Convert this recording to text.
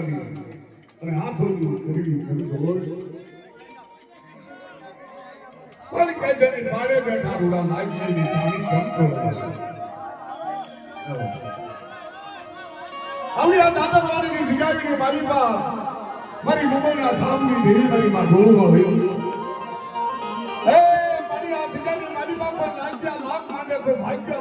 લગાવી અને હાથોની કરી ખબર પણ કઈ જઈને માળે બેઠા રૂડા નાગીની ધાણી જમતો આવી આ દાદરવાડીની જગ્યાની મારી પા મારી મુંબઈના ધામની દેવી મારી માં ગોળમાં હોય એ મારી આ જગ્યાની મારી પા પર લાગ્યા લાખ માંગે કોઈ ભાગ્ય